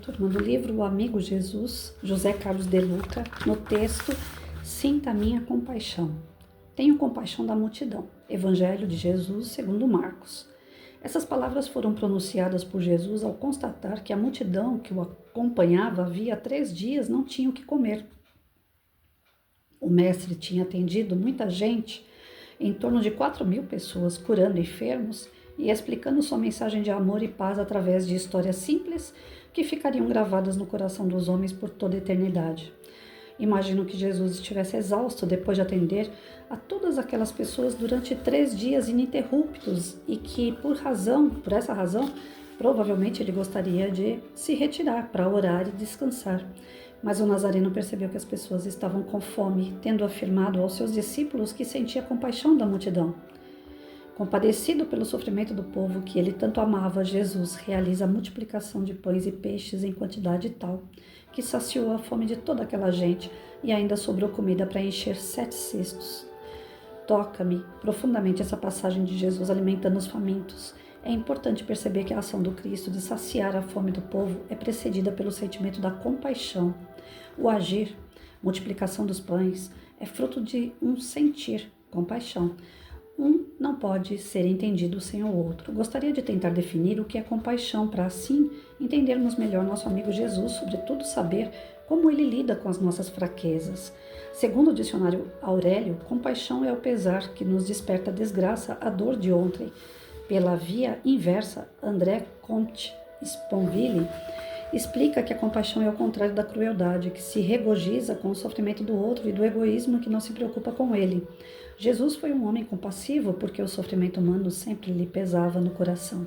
Turma do livro O Amigo Jesus, José Carlos de Luca, no texto Sinta a minha compaixão. Tenho compaixão da multidão. Evangelho de Jesus segundo Marcos. Essas palavras foram pronunciadas por Jesus ao constatar que a multidão que o acompanhava havia 3 dias não tinha o que comer. O mestre tinha atendido muita gente, em torno de 4.000 pessoas, curando enfermos e explicando sua mensagem de amor e paz através de histórias simples que ficariam gravadas no coração dos homens por toda a eternidade. Imagino que Jesus estivesse exausto depois de atender a todas aquelas pessoas durante 3 dias ininterruptos e que, por essa razão, provavelmente ele gostaria de se retirar para orar e descansar. Mas o Nazareno percebeu que as pessoas estavam com fome, tendo afirmado aos seus discípulos que sentia compaixão da multidão. Compadecido pelo sofrimento do povo que ele tanto amava, Jesus realiza a multiplicação de pães e peixes em quantidade tal que saciou a fome de toda aquela gente e ainda sobrou comida para encher 7 cestos. Toca-me profundamente essa passagem de Jesus alimentando os famintos. É importante perceber que a ação do Cristo de saciar a fome do povo é precedida pelo sentimento da compaixão. O agir, multiplicação dos pães, é fruto de um sentir, compaixão. Um não pode ser entendido sem o outro. Gostaria de tentar definir o que é compaixão para assim entendermos melhor nosso amigo Jesus, sobretudo saber como ele lida com as nossas fraquezas. Segundo o dicionário Aurélio, compaixão é o pesar que nos desperta a desgraça, a dor de ontem. Pela via inversa, André Comte Sponville explica que a compaixão é o contrário da crueldade, que se regozija com o sofrimento do outro e do egoísmo que não se preocupa com ele. Jesus foi um homem compassivo porque o sofrimento humano sempre lhe pesava no coração.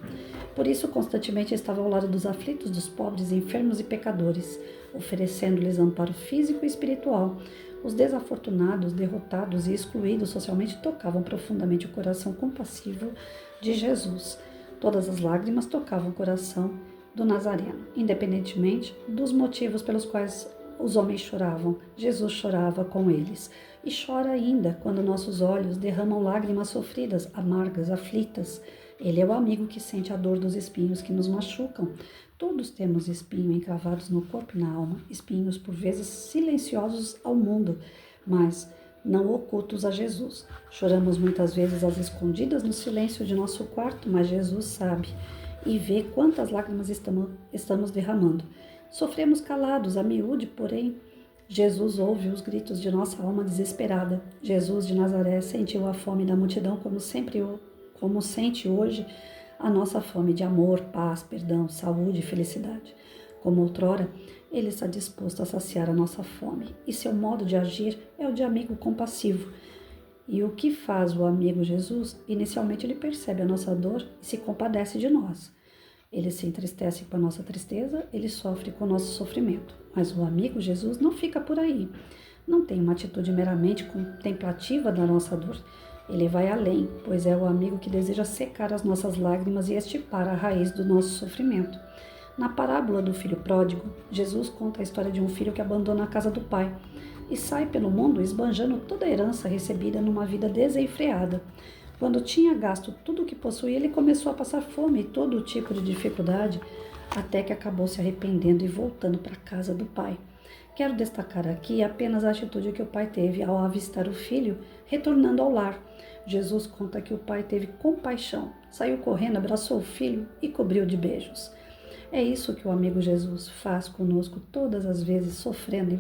Por isso, constantemente estava ao lado dos aflitos, dos pobres, enfermos e pecadores, oferecendo-lhes amparo físico e espiritual. Os desafortunados, derrotados e excluídos socialmente tocavam profundamente o coração compassivo de Jesus. Todas as lágrimas tocavam o coração do Nazareno, independentemente dos motivos pelos quais os homens choravam. Jesus chorava com eles e chora ainda quando nossos olhos derramam lágrimas sofridas, amargas, aflitas. Ele é o amigo que sente a dor dos espinhos que nos machucam. Todos temos espinhos encravados no corpo e na alma, espinhos por vezes silenciosos ao mundo, mas não ocultos a Jesus. Choramos muitas vezes às escondidas no silêncio de nosso quarto, mas Jesus sabe e vê quantas lágrimas estamos derramando. Sofremos calados, a miúde, porém, Jesus ouve os gritos de nossa alma desesperada. Jesus de Nazaré sentiu a fome da multidão como sente hoje a nossa fome de amor, paz, perdão, saúde e felicidade. Como outrora, ele está disposto a saciar a nossa fome, e seu modo de agir é o de amigo compassivo. E o que faz o amigo Jesus? Inicialmente ele percebe a nossa dor e se compadece de nós. Ele se entristece com a nossa tristeza, ele sofre com o nosso sofrimento. Mas o amigo Jesus não fica por aí. Não tem uma atitude meramente contemplativa da nossa dor. Ele vai além, pois é o amigo que deseja secar as nossas lágrimas e extirpar a raiz do nosso sofrimento. Na parábola do filho pródigo, Jesus conta a história de um filho que abandona a casa do pai e sai pelo mundo esbanjando toda a herança recebida numa vida desenfreada. Quando tinha gasto tudo o que possuía, ele começou a passar fome e todo tipo de dificuldade, até que acabou se arrependendo e voltando para a casa do pai. Quero destacar aqui apenas a atitude que o pai teve ao avistar o filho retornando ao lar. Jesus conta que o pai teve compaixão, saiu correndo, abraçou o filho e cobriu de beijos. É isso que o amigo Jesus faz conosco todas as vezes, sofrendo,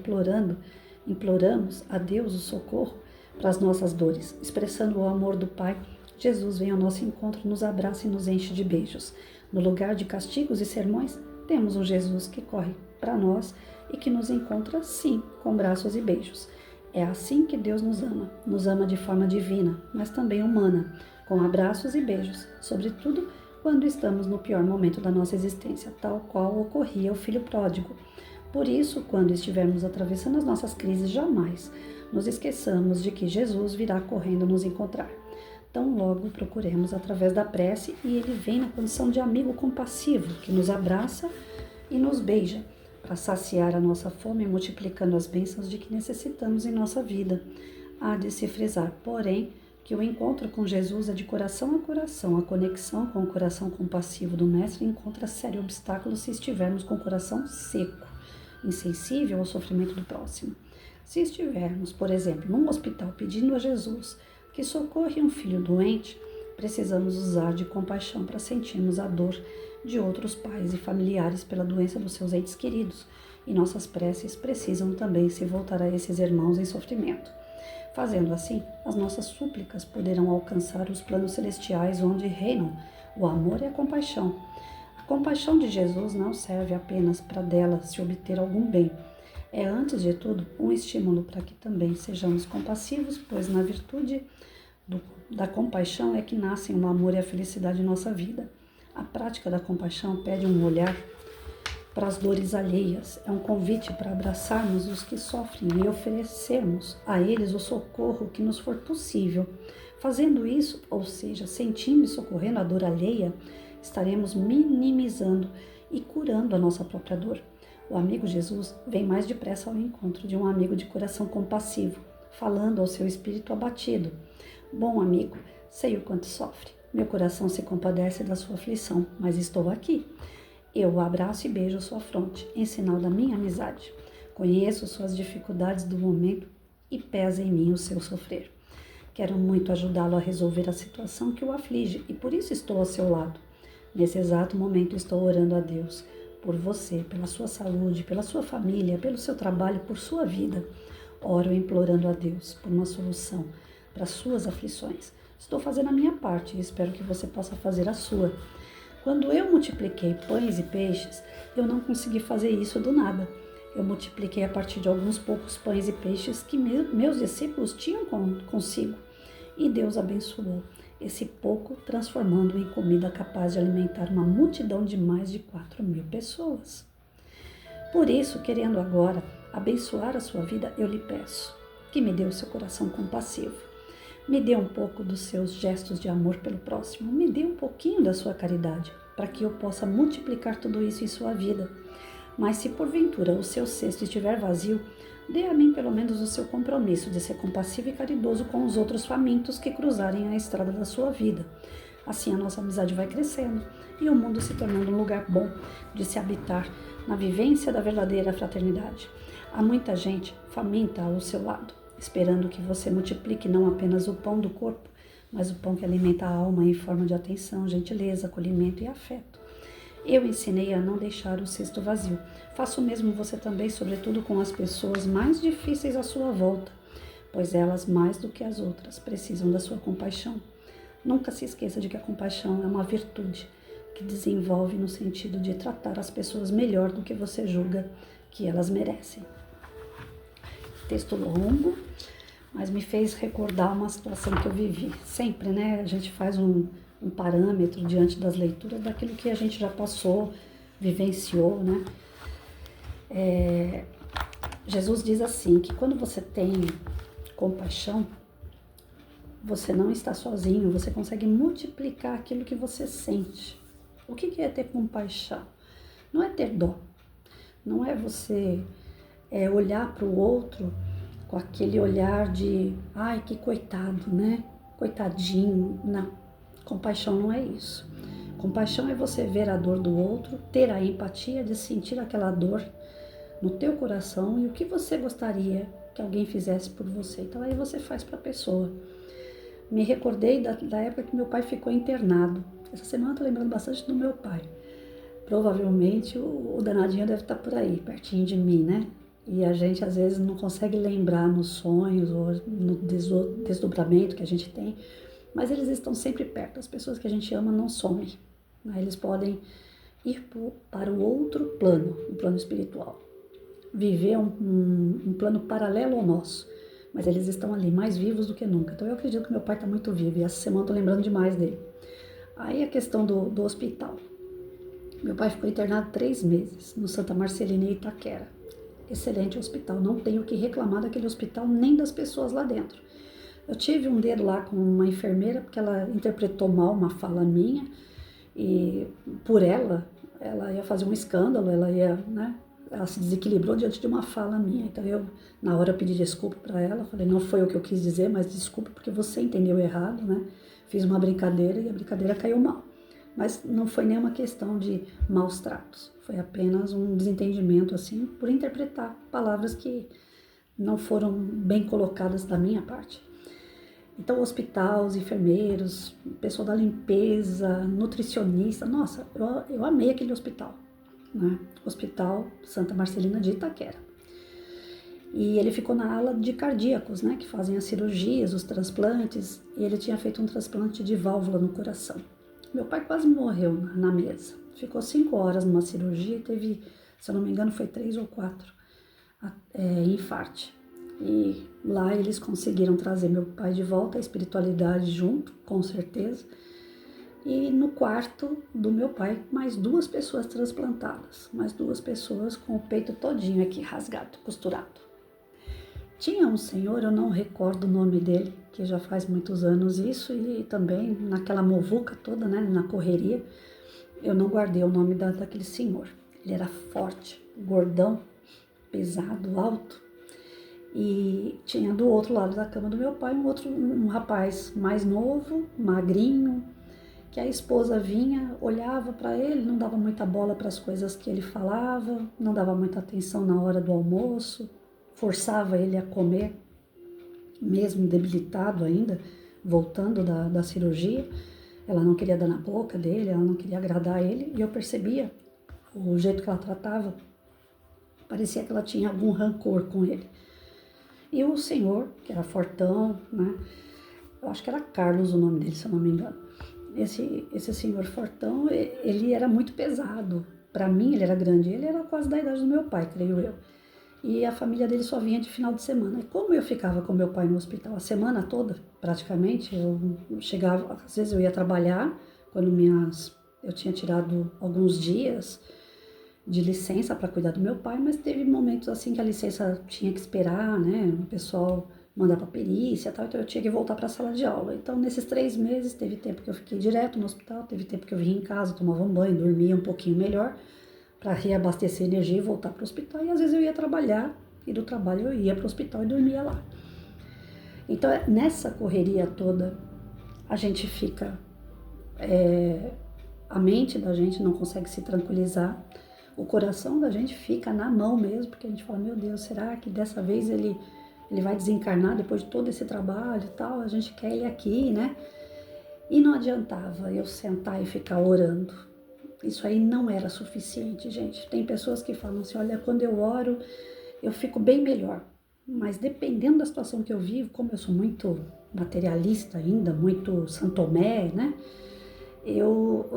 imploramos a Deus o socorro para as nossas dores. Expressando o amor do Pai, Jesus vem ao nosso encontro, nos abraça e nos enche de beijos. No lugar de castigos e sermões, temos um Jesus que corre para nós e que nos encontra, sim, com braços e beijos. É assim que Deus nos ama de forma divina, mas também humana, com abraços e beijos, sobretudo quando estamos no pior momento da nossa existência, tal qual ocorria ao filho pródigo. Por isso, quando estivermos atravessando as nossas crises, jamais nos esqueçamos de que Jesus virá correndo nos encontrar. Tão logo procuremos através da prece e ele vem na condição de amigo compassivo, que nos abraça e nos beija, para saciar a nossa fome, multiplicando as bênçãos de que necessitamos em nossa vida. Há de se frisar, porém, que o encontro com Jesus é de coração a coração. A conexão com o coração compassivo do Mestre encontra sério obstáculo se estivermos com o coração seco, insensível ao sofrimento do próximo. Se estivermos, por exemplo, num hospital pedindo a Jesus que socorre um filho doente, precisamos usar de compaixão para sentirmos a dor de outros pais e familiares pela doença dos seus entes queridos, e nossas preces precisam também se voltar a esses irmãos em sofrimento. Fazendo assim, as nossas súplicas poderão alcançar os planos celestiais onde reinam o amor e a compaixão. A compaixão de Jesus não serve apenas para dela se obter algum bem. É, antes de tudo, um estímulo para que também sejamos compassivos, pois na virtude da compaixão é que nascem o amor e a felicidade em nossa vida. A prática da compaixão pede um olhar para as dores alheias. É um convite para abraçarmos os que sofrem e oferecermos a eles o socorro que nos for possível. Fazendo isso, ou seja, sentindo e socorrendo a dor alheia, estaremos minimizando e curando a nossa própria dor. O amigo Jesus vem mais depressa ao encontro de um amigo de coração compassivo, falando ao seu espírito abatido: bom amigo, sei o quanto sofre. Meu coração se compadece da sua aflição, mas estou aqui. Eu o abraço e beijo sua fronte, em sinal da minha amizade. Conheço suas dificuldades do momento e pesa em mim o seu sofrer. Quero muito ajudá-lo a resolver a situação que o aflige e por isso estou ao seu lado. Nesse exato momento estou orando a Deus por você, pela sua saúde, pela sua família, pelo seu trabalho, por sua vida. Oro implorando a Deus por uma solução para suas aflições. Estou fazendo a minha parte e espero que você possa fazer a sua. Quando eu multipliquei pães e peixes, eu não consegui fazer isso do nada. Eu multipliquei a partir de alguns poucos pães e peixes que meus discípulos tinham consigo. E Deus abençoou esse pouco, transformando em comida capaz de alimentar uma multidão de mais de 4.000 pessoas. Por isso, querendo agora abençoar a sua vida, eu lhe peço que me dê o seu coração compassivo. Me dê um pouco dos seus gestos de amor pelo próximo. Me dê um pouquinho da sua caridade, para que eu possa multiplicar tudo isso em sua vida. Mas se porventura o seu cesto estiver vazio, dê a mim pelo menos o seu compromisso de ser compassivo e caridoso com os outros famintos que cruzarem a estrada da sua vida. Assim a nossa amizade vai crescendo e o mundo se tornando um lugar bom de se habitar na vivência da verdadeira fraternidade. Há muita gente faminta ao seu lado, esperando que você multiplique não apenas o pão do corpo, mas o pão que alimenta a alma em forma de atenção, gentileza, acolhimento e afeto. Eu ensinei a não deixar o cesto vazio. Faça o mesmo você também, sobretudo com as pessoas mais difíceis à sua volta, pois elas, mais do que as outras, precisam da sua compaixão. Nunca se esqueça de que a compaixão é uma virtude que desenvolve no sentido de tratar as pessoas melhor do que você julga que elas merecem. Texto longo, mas me fez recordar uma situação que eu vivi. Sempre, né, a gente faz um parâmetro diante das leituras daquilo que a gente já passou, vivenciou, né? Jesus diz assim, que quando você tem compaixão, você não está sozinho, você consegue multiplicar aquilo que você sente. O que é ter compaixão? Não é ter dó, não é você olhar para o outro com aquele olhar de, ai, que coitado, né? Coitadinho. Não, compaixão não é isso. Compaixão é você ver a dor do outro, ter a empatia de sentir aquela dor no teu coração e o que você gostaria que alguém fizesse por você. Então aí você faz para a pessoa. Me recordei da época que meu pai ficou internado. Essa semana eu tô lembrando bastante do meu pai. Provavelmente o danadinho deve estar por aí, pertinho de mim, né? E a gente às vezes não consegue lembrar nos sonhos ou no desdobramento que a gente tem, mas eles estão sempre perto. As pessoas que a gente ama não somem, né? Eles podem ir para o outro plano, o plano espiritual, viver um plano paralelo ao nosso, mas eles estão ali mais vivos do que nunca. Então eu acredito que meu pai está muito vivo e essa semana eu tô lembrando demais dele. Aí a questão do hospital. Meu pai ficou internado 3 meses no Santa Marcelina em Itaquera. Excelente hospital, não tenho o que reclamar daquele hospital nem das pessoas lá dentro. Eu tive um dedo lá com uma enfermeira porque ela interpretou mal uma fala minha e por ela ia fazer um escândalo, ela ia, né? ela se desequilibrou diante de uma fala minha. Então eu, na hora, eu pedi desculpa para ela, falei, não foi o que eu quis dizer, mas desculpa porque você entendeu errado, né? Fiz uma brincadeira e a brincadeira caiu mal. Mas não foi nenhuma questão de maus tratos, foi apenas um desentendimento, assim, por interpretar palavras que não foram bem colocadas da minha parte. Então, o hospital, os enfermeiros, o pessoal da limpeza, nutricionista, nossa, eu amei aquele hospital, né? Hospital Santa Marcelina de Itaquera. E ele ficou na ala de cardíacos, né, que fazem as cirurgias, os transplantes, e ele tinha feito um transplante de válvula no coração. Meu pai quase morreu na mesa. Ficou 5 horas numa cirurgia e teve, se eu não me engano, foi 3 ou 4 infarte. E lá eles conseguiram trazer meu pai de volta, a espiritualidade junto, com certeza. E no quarto do meu pai, mais 2 pessoas transplantadas, mais 2 pessoas com o peito todinho aqui rasgado, costurado. Tinha um senhor, eu não recordo o nome dele, que já faz muitos anos isso, e também naquela muvuca toda, né, na correria, eu não guardei o nome daquele senhor. Ele era forte, gordão, pesado, alto, e tinha do outro lado da cama do meu pai um rapaz mais novo, magrinho, que a esposa vinha, olhava para ele, não dava muita bola para as coisas que ele falava, não dava muita atenção na hora do almoço, forçava ele a comer, mesmo debilitado ainda, voltando da cirurgia. Ela não queria dar na boca dele, ela não queria agradar ele, e eu percebia o jeito que ela tratava, parecia que ela tinha algum rancor com ele. E o senhor, que era fortão, né, eu acho que era Carlos o nome dele, se eu não me engano. Esse senhor fortão, ele era muito pesado. Para mim, ele era grande, ele era quase da idade do meu pai, creio eu. E a família dele só vinha de final de semana. E como eu ficava com meu pai no hospital a semana toda, praticamente, eu chegava, às vezes eu ia trabalhar, quando eu tinha tirado alguns dias de licença para cuidar do meu pai, mas teve momentos assim que a licença tinha que esperar, né, o pessoal mandar para perícia e tal, então eu tinha que voltar para a sala de aula. Então, nesses 3 meses, teve tempo que eu fiquei direto no hospital, teve tempo que eu vinha em casa, tomava um banho, dormia um pouquinho melhor, para reabastecer energia e voltar para o hospital. E às vezes eu ia trabalhar, e do trabalho eu ia para o hospital e dormia lá. Então, nessa correria toda, a gente fica... a mente da gente não consegue se tranquilizar, o coração da gente fica na mão mesmo, porque a gente fala, meu Deus, será que dessa vez ele vai desencarnar depois de todo esse trabalho e tal? A gente quer ele aqui, né? E não adiantava eu sentar e ficar orando. Isso aí não era suficiente, gente. Tem pessoas que falam assim, olha, quando eu oro, eu fico bem melhor. Mas dependendo da situação que eu vivo, como eu sou muito materialista ainda, muito santomé, né?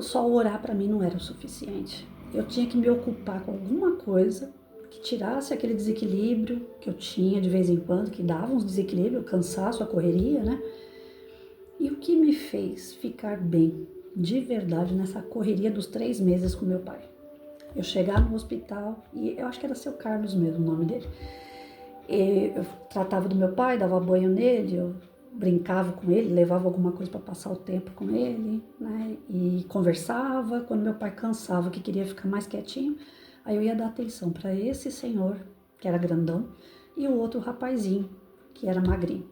Só orar para mim não era o suficiente. Eu tinha que me ocupar com alguma coisa que tirasse aquele desequilíbrio que eu tinha de vez em quando, que dava uns desequilíbrios, cansaço, a correria, né? E o que me fez ficar bem, de verdade, nessa correria dos 3 meses com meu pai? Eu chegar no hospital, e eu acho que era seu Carlos mesmo o nome dele. Eu tratava do meu pai, dava banho nele, eu brincava com ele, levava alguma coisa para passar o tempo com ele, né? E conversava. Quando meu pai cansava, que queria ficar mais quietinho, aí eu ia dar atenção para esse senhor, que era grandão, e o outro rapazinho, que era magrinho.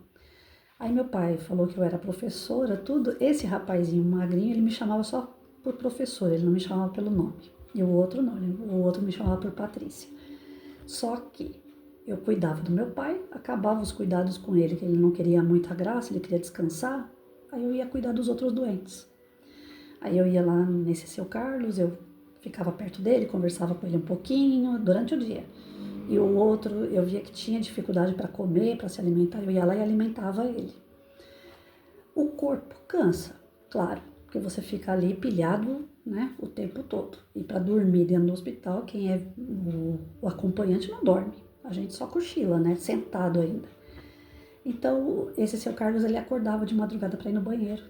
Aí meu pai falou que eu era professora, tudo. Esse rapazinho magrinho, ele me chamava só por professora, ele não me chamava pelo nome. E o outro não, o outro me chamava por Patrícia. Só que eu cuidava do meu pai, acabava os cuidados com ele, que ele não queria muita graça, ele queria descansar, aí eu ia cuidar dos outros doentes. Aí eu ia lá nesse seu Carlos, eu ficava perto dele, conversava com ele um pouquinho durante o dia. E o outro, eu via que tinha dificuldade para comer, para se alimentar, eu ia lá e alimentava ele. O corpo cansa, claro, porque você fica ali pilhado, né, o tempo todo. E para dormir dentro do hospital, quem é o acompanhante não dorme. A gente só cochila, né, sentado ainda. Então, esse seu Carlos, ele acordava de madrugada para ir no banheiro.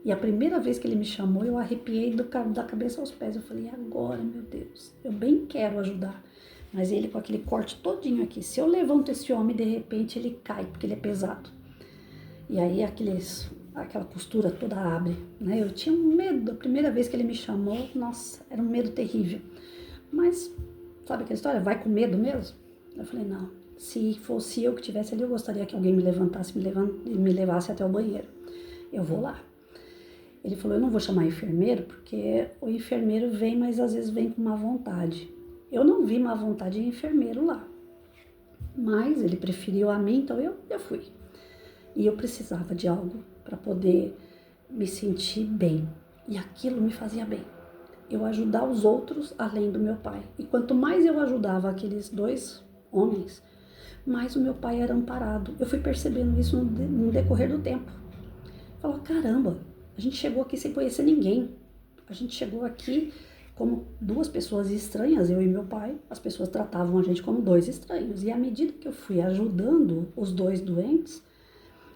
E a primeira vez que ele me chamou, eu arrepiei da cabeça aos pés. Eu falei, agora, meu Deus, eu bem quero ajudar. Mas ele com aquele corte todinho aqui. Se eu levanto esse homem, de repente ele cai, porque ele é pesado. E aí aquela costura toda abre, né? Eu tinha um medo. A primeira vez que ele me chamou, nossa, era um medo terrível. Mas sabe aquela história? Vai com medo mesmo? Eu falei, não. Se fosse eu que estivesse ali, eu gostaria que alguém me levantasse e me levasse até o banheiro. Eu vou lá. Ele falou, eu não vou chamar enfermeiro, porque o enfermeiro vem, mas às vezes vem com má vontade. Eu não vi má vontade em enfermeiro lá. Mas ele preferiu a mim, então eu fui. E eu precisava de algo para poder me sentir bem. E aquilo me fazia bem. Eu ajudar os outros além do meu pai. E quanto mais eu ajudava aqueles 2 homens, mais o meu pai era amparado. Eu fui percebendo isso no decorrer do tempo. Falava, caramba, a gente chegou aqui sem conhecer ninguém. A gente chegou aqui como 2 pessoas estranhas, eu e meu pai. As pessoas tratavam a gente como 2 estranhos. E à medida que eu fui ajudando os 2 doentes,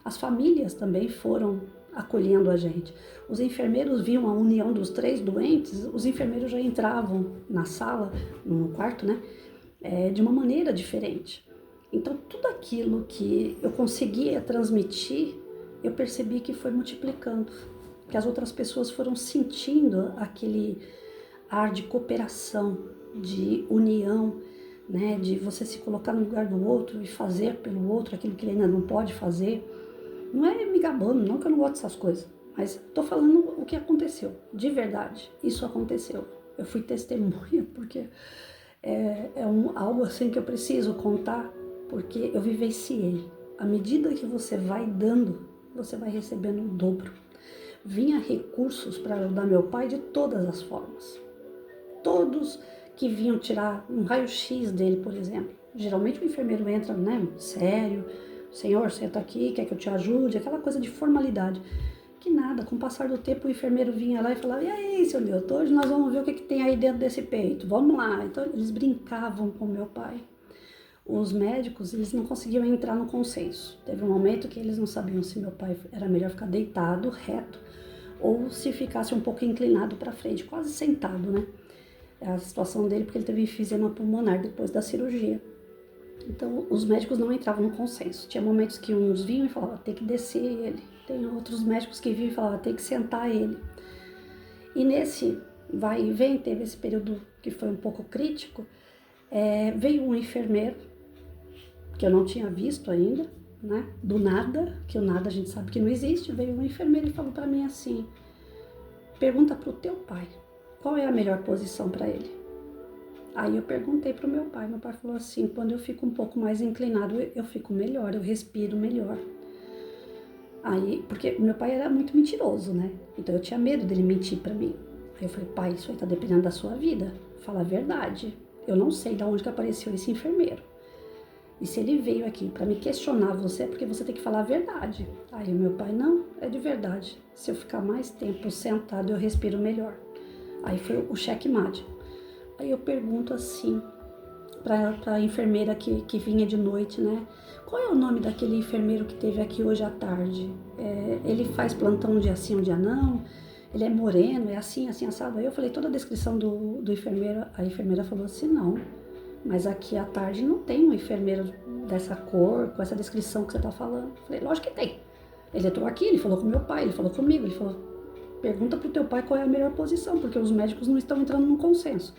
as famílias também foram acolhendo a gente. Os enfermeiros viam a união dos 3 doentes, os enfermeiros já entravam na sala, no quarto, né? De uma maneira diferente. Então, tudo aquilo que eu conseguia transmitir, eu percebi que foi multiplicando, que as outras pessoas foram sentindo aquele ar de cooperação, de união, né? De você se colocar no lugar do outro e fazer pelo outro aquilo que ele ainda não pode fazer. Não é me gabando, não que eu não gosto dessas coisas, mas tô falando o que aconteceu, de verdade, isso aconteceu. Eu fui testemunha porque algo assim que eu preciso contar, porque eu vivenciei. À medida que você vai dando, você vai recebendo o dobro. Vinha recursos para ajudar meu pai de todas as formas. Todos que vinham tirar um raio-x dele, por exemplo. Geralmente o enfermeiro entra, né, sério, senhor, senta aqui, quer que eu te ajude, aquela coisa de formalidade. Que nada, com o passar do tempo o enfermeiro vinha lá e falava, e aí, seu Nilton, hoje nós vamos ver o que tem aí dentro desse peito, vamos lá. Então eles brincavam com meu pai. Os médicos, eles não conseguiam entrar no consenso. Teve um momento que eles não sabiam se meu pai era melhor ficar deitado, reto, ou se ficasse um pouco inclinado para frente, quase sentado, né? A situação dele, porque ele teve enfisema pulmonar depois da cirurgia. Então, os médicos não entravam no consenso. Tinha momentos que uns vinham e falavam, tem que descer ele. Tem outros médicos que vinham e falavam, tem que sentar ele. E nesse vai e vem, teve esse período que foi um pouco crítico, veio um enfermeiro, que eu não tinha visto ainda, né? Do nada, que o nada a gente sabe que não existe, veio um enfermeiro e falou para mim assim, pergunta pro teu pai, qual é a melhor posição para ele? Aí eu perguntei pro meu pai falou assim, quando eu fico um pouco mais inclinado, eu fico melhor, eu respiro melhor. Aí, porque meu pai era muito mentiroso, né? Então eu tinha medo dele mentir para mim. Aí eu falei, pai, isso aí tá dependendo da sua vida, fala a verdade. Eu não sei de onde que apareceu esse enfermeiro. E se ele veio aqui para me questionar você, é porque você tem que falar a verdade. Aí o meu pai, não, é de verdade. Se eu ficar mais tempo sentado, eu respiro melhor. Aí foi o checkmate. Aí eu pergunto assim, para a enfermeira que vinha de noite, né? Qual é o nome daquele enfermeiro que teve aqui hoje à tarde? Ele faz plantão um dia sim, um dia não? Ele é moreno, é assim, assim, assado? Aí eu falei toda a descrição do enfermeiro, a enfermeira falou assim, não, mas aqui à tarde não tem um enfermeiro dessa cor, com essa descrição que você tá falando. Eu falei, lógico que tem. Ele entrou aqui, ele falou com meu pai, ele falou comigo, ele falou, pergunta pro teu pai qual é a melhor posição, porque os médicos não estão entrando num consenso.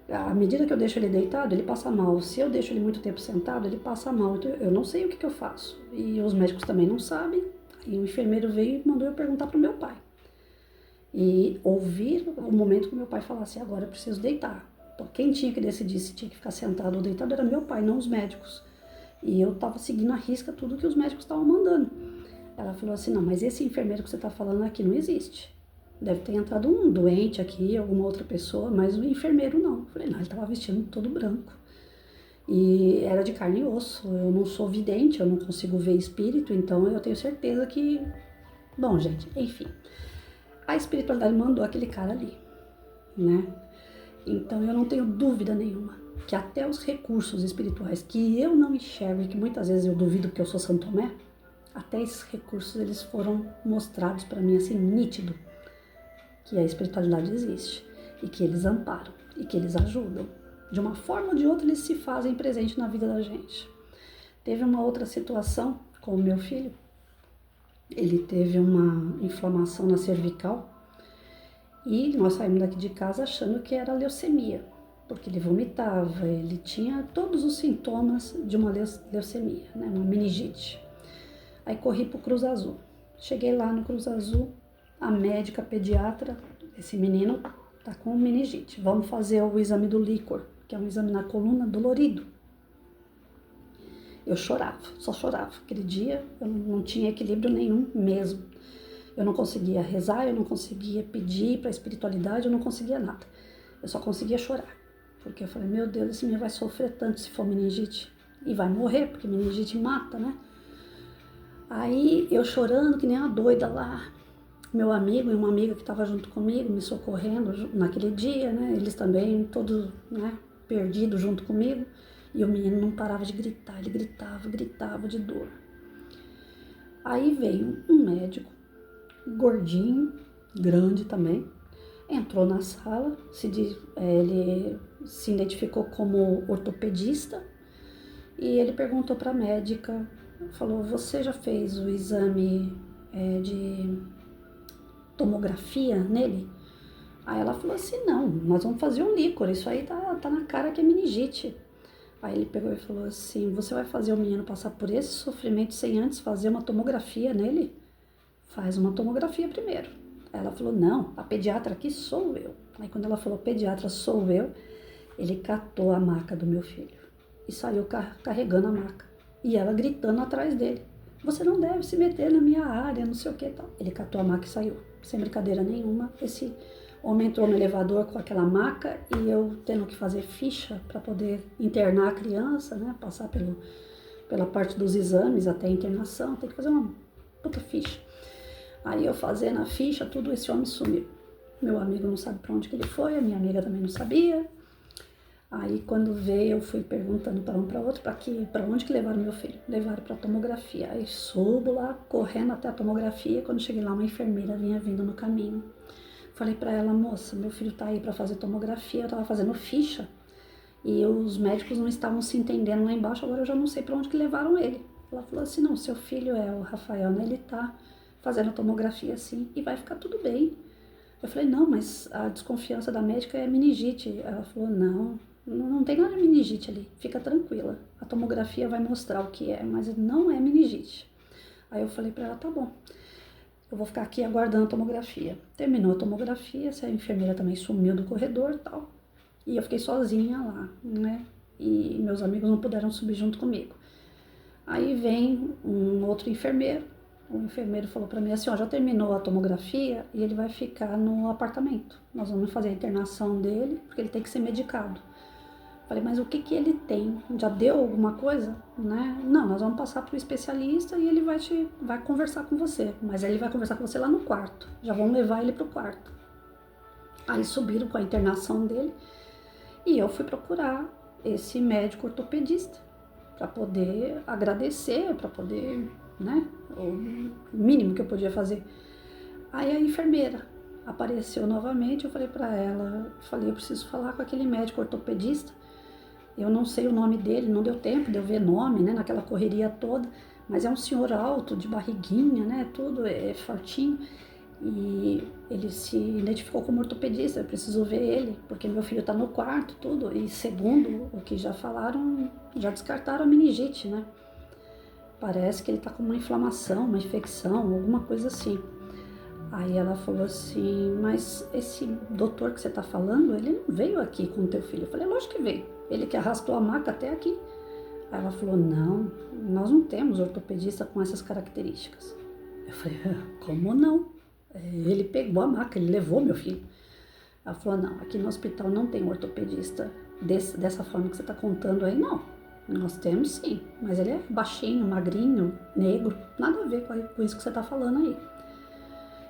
À medida que eu deixo ele deitado, ele passa mal. Se eu deixo ele muito tempo sentado, ele passa mal. Então, eu não sei o que eu faço. E os médicos também não sabem. E o enfermeiro veio e mandou eu perguntar pro meu pai. E ouvir o momento que meu pai falasse, agora eu preciso deitar. Então, quem tinha que decidir se tinha que ficar sentado ou deitado era meu pai, não os médicos. E eu estava seguindo à risca tudo que os médicos estavam mandando. Ela falou assim, não, mas esse enfermeiro que você está falando aqui não existe. Deve ter entrado um doente aqui, alguma outra pessoa, mas o enfermeiro não. Eu falei, não, ele estava vestindo todo branco. E era de carne e osso. Eu não sou vidente, eu não consigo ver espírito, então eu tenho certeza que... Bom, gente, enfim. A espiritualidade mandou aquele cara ali, né? Então eu não tenho dúvida nenhuma que até os recursos espirituais que eu não enxergo e que muitas vezes eu duvido porque eu sou Santo Tomé, até esses recursos eles foram mostrados para mim assim, nítido. Que a espiritualidade existe, e que eles amparam, e que eles ajudam. De uma forma ou de outra, eles se fazem presente na vida da gente. Teve uma outra situação com o meu filho, ele teve uma inflamação na cervical, e nós saímos daqui de casa achando que era leucemia. porque ele vomitava, ele tinha todos os sintomas de uma leucemia, né, uma meningite. Aí corri pro Cruz Azul. Cheguei lá no Cruz Azul, a médica pediatra, esse menino tá com meningite, vamos fazer o exame do líquor, que é um exame na coluna dolorido. Eu chorava, só chorava. Aquele dia eu não tinha equilíbrio nenhum mesmo. Eu não conseguia rezar, eu não conseguia pedir para a espiritualidade, eu não conseguia nada. Eu só conseguia chorar. Porque eu falei, meu Deus, esse menino vai sofrer tanto se for meningite. E vai morrer, porque meningite mata, né? Aí eu chorando que nem uma doida lá. Meu amigo e uma amiga que estava junto comigo, me socorrendo naquele dia, né? Eles também, todos, né, perdidos junto comigo. E o menino não parava de gritar, ele gritava de dor. Aí veio um médico, gordinho, grande também, entrou na sala, ele se identificou como ortopedista e ele perguntou para a médica, falou, você já fez o exame de tomografia nele? Aí ela falou assim, não, nós vamos fazer um líquor, isso aí tá na cara que é meningite. Aí ele pegou e falou assim, você vai fazer o menino passar por esse sofrimento sem antes fazer uma tomografia nele? Faz uma tomografia primeiro. Aí ela falou, não, a pediatra aqui sou eu. Aí quando ela falou, pediatra sou eu, ele catou a maca do meu filho e saiu carregando a maca. E ela gritando atrás dele, você não deve se meter na minha área, não sei o que tal. Ele catou a maca e saiu, sem brincadeira nenhuma. Esse homem entrou no elevador com aquela maca e eu tendo que fazer ficha para poder internar a criança, né? Passar pela parte dos exames até a internação, tem que fazer uma puta ficha. Aí eu fazendo a ficha, tudo, esse homem sumiu. Meu amigo não sabe para onde que ele foi, a minha amiga também não sabia. Aí quando veio, eu fui perguntando para um para outro, para onde que levaram meu filho? Levaram para tomografia. Aí subo lá, correndo até a tomografia, quando cheguei lá, uma enfermeira vinha vindo no caminho. Falei para ela, moça, meu filho tá aí para fazer tomografia, eu tava fazendo ficha e os médicos não estavam se entendendo lá embaixo, agora eu já não sei para onde que levaram ele. Ela falou assim, não, seu filho é o Rafael, né? Ele tá fazendo tomografia assim e vai ficar tudo bem. Eu falei, não, mas a desconfiança da médica é meningite. Ela falou, não tem nada de meningite ali, fica tranquila. A tomografia vai mostrar o que é, mas não é meningite. Aí eu falei para ela, tá bom. Eu vou ficar aqui aguardando a tomografia. Terminou a tomografia, essa enfermeira também sumiu do corredor e tal. E eu fiquei sozinha lá, né? E meus amigos não puderam subir junto comigo. Aí vem um outro enfermeiro. O enfermeiro falou para mim assim, ó, já terminou a tomografia e ele vai ficar no apartamento. Nós vamos fazer a internação dele, porque ele tem que ser medicado. Falei, mas o que ele tem? Já deu alguma coisa? Né? Não, nós vamos passar para o especialista e ele vai conversar com você. Mas ele vai conversar com você lá no quarto. Já vamos levar ele para o quarto. Aí subiram com a internação dele e eu fui procurar esse médico ortopedista para poder agradecer, para poder, né, o mínimo que eu podia fazer. Aí a enfermeira apareceu novamente, eu falei para ela, eu preciso falar com aquele médico ortopedista. Eu não sei o nome dele, não deu tempo de eu ver nome, né, naquela correria toda, mas é um senhor alto, de barriguinha, né, tudo é fortinho, e ele se identificou como ortopedista, eu preciso ver ele, porque meu filho tá no quarto, tudo, e segundo o que já falaram, já descartaram a meningite, né, parece que ele tá com uma inflamação, uma infecção, alguma coisa assim. Aí ela falou assim, mas esse doutor que você tá falando, ele não veio aqui com o teu filho. Eu falei, lógico que veio. Ele que arrastou a maca até aqui. Aí ela falou, não, nós não temos ortopedista com essas características. Eu falei, como não? Ele pegou a maca, ele levou meu filho. Ela falou, não, aqui no hospital não tem ortopedista dessa forma que você tá contando aí, não. Nós temos sim, mas ele é baixinho, magrinho, negro, nada a ver com isso que você tá falando aí.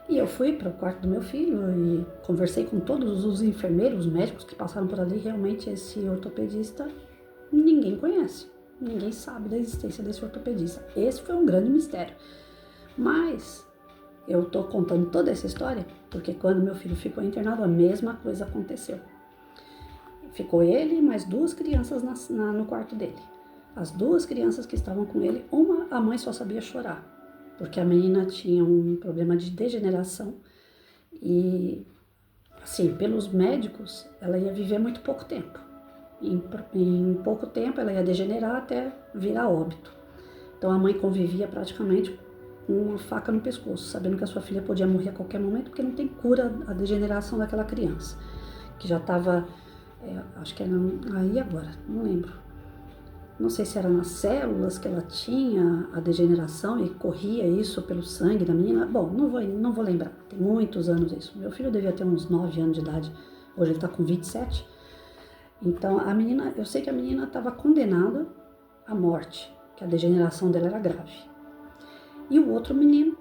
E eu fui para o quarto do meu filho e conversei com todos os enfermeiros, os médicos que passaram por ali. Realmente esse ortopedista ninguém conhece, ninguém sabe da existência desse ortopedista. Esse foi um grande mistério. Mas eu tô contando toda essa história porque quando meu filho ficou internado a mesma coisa aconteceu. Ficou ele e mais duas crianças no quarto dele. As duas crianças que estavam com ele, a mãe só sabia chorar. Porque a menina tinha um problema de degeneração e, assim, pelos médicos, ela ia viver muito pouco tempo. Em pouco tempo ela ia degenerar até virar óbito. Então a mãe convivia praticamente com uma faca no pescoço, sabendo que a sua filha podia morrer a qualquer momento, porque não tem cura a degeneração daquela criança, que já estava, acho que era aí agora, não lembro. Não sei se era nas células que ela tinha a degeneração e corria isso pelo sangue da menina. Bom, não vou lembrar, tem muitos anos isso. Meu filho devia ter uns 9 anos de idade, hoje ele está com 27. Então a menina, eu sei que a menina estava condenada à morte, que a degeneração dela era grave. E o outro menino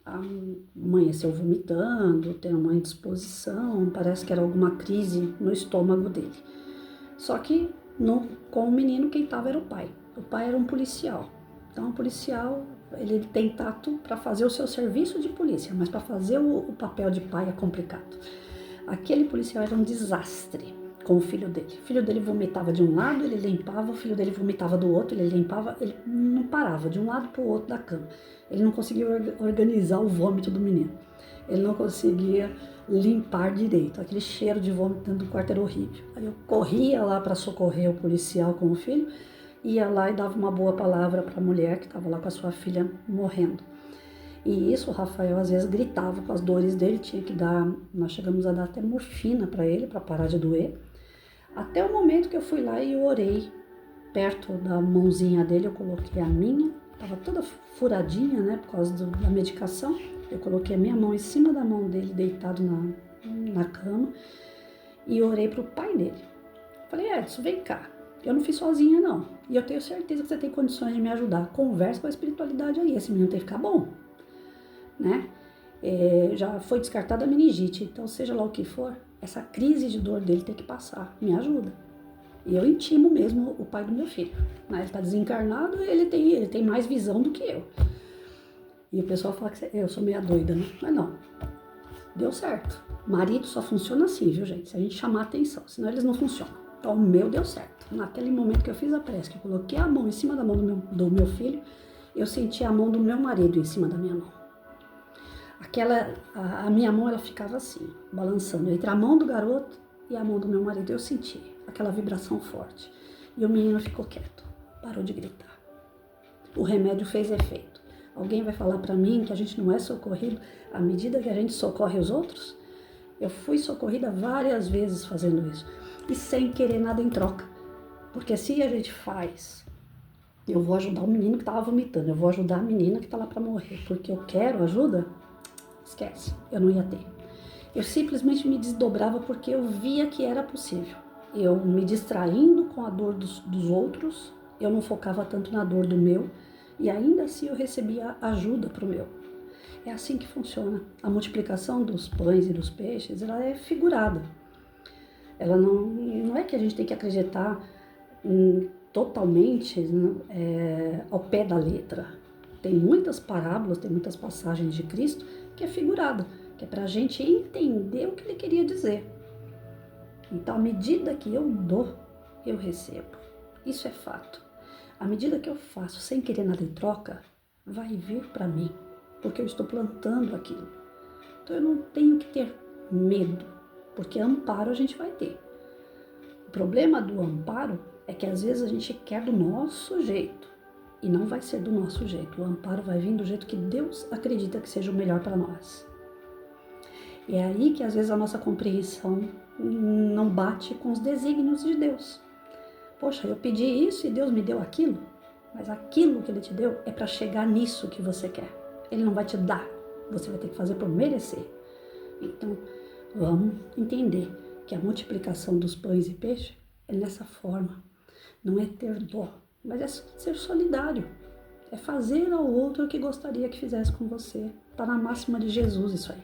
amanheceu vomitando, tendo uma indisposição, parece que era alguma crise no estômago dele. Só que com o menino quem estava era o pai. O pai era um policial. Então o policial, ele tem tato para fazer o seu serviço de polícia, mas para fazer o papel de pai é complicado. Aquele policial era um desastre com o filho dele. O filho dele vomitava de um lado, ele limpava, o filho dele vomitava do outro, ele limpava, ele não parava de um lado para o outro da cama. Ele não conseguia organizar o vômito do menino. Ele não conseguia limpar direito. Aquele cheiro de vômito dentro do quarto era horrível. Aí eu corria lá para socorrer o policial com o filho, ia lá e dava uma boa palavra para a mulher que estava lá com a sua filha morrendo. E isso o Rafael às vezes gritava com as dores dele, tinha que dar, nós chegamos a dar até morfina para ele, para parar de doer. Até o momento que eu fui lá e orei perto da mãozinha dele, eu coloquei a minha, estava toda furadinha, né, por causa da medicação. Eu coloquei a minha mão em cima da mão dele, deitado na cama, e orei para o pai dele. Falei, Edson, vem cá, eu não fiz sozinha não, e eu tenho certeza que você tem condições de me ajudar. Conversa com a espiritualidade aí, esse menino tem que ficar bom, né? Já foi descartada a meningite, então seja lá o que for, essa crise de dor dele tem que passar, me ajuda. E eu intimo mesmo o pai do meu filho, né? Ele está desencarnado, ele tem mais visão do que eu. E o pessoal fala que eu sou meia doida, né? Mas não, deu certo. Marido só funciona assim, viu, gente? Se a gente chamar atenção, senão eles não funcionam. Então o meu deu certo. Naquele momento que eu fiz a prece, que eu coloquei a mão em cima da mão do meu filho, eu senti a mão do meu marido em cima da minha mão. A minha mão, ela ficava assim, balançando entre a mão do garoto e a mão do meu marido. Eu senti aquela vibração forte. E o menino ficou quieto, parou de gritar. O remédio fez efeito. Alguém vai falar para mim que a gente não é socorrido à medida que a gente socorre os outros? Eu fui socorrida várias vezes fazendo isso. E sem querer nada em troca. Porque se a gente faz, eu vou ajudar o menino que estava vomitando, eu vou ajudar a menina que está lá para morrer, porque eu quero ajuda, esquece, eu não ia ter. Eu simplesmente me desdobrava porque eu via que era possível. Eu me distraindo com a dor dos outros, eu não focava tanto na dor do meu, e ainda assim eu recebia ajuda para o meu. É assim que funciona. A multiplicação dos pães e dos peixes, ela é figurada. Ela não é que a gente tem que acreditar totalmente ao pé da letra. Tem muitas parábolas, tem muitas passagens de Cristo que é figurada, que é para a gente entender o que ele queria dizer. Então, à medida que eu dou, eu recebo. Isso é fato. À medida que eu faço sem querer nada em troca, vai vir para mim, porque eu estou plantando aquilo. Então, eu não tenho que ter medo, porque amparo a gente vai ter. O problema do amparo é que às vezes a gente quer do nosso jeito e não vai ser do nosso jeito. O amparo vai vir do jeito que Deus acredita que seja o melhor para nós. E é aí que às vezes a nossa compreensão não bate com os desígnios de Deus. Poxa, eu pedi isso e Deus me deu aquilo, mas aquilo que Ele te deu é para chegar nisso que você quer. Ele não vai te dar, você vai ter que fazer por merecer. Então, vamos entender que a multiplicação dos pães e peixes é nessa forma. Não é ter dó, mas é ser solidário. É fazer ao outro o que gostaria que fizesse com você. Está na máxima de Jesus isso aí.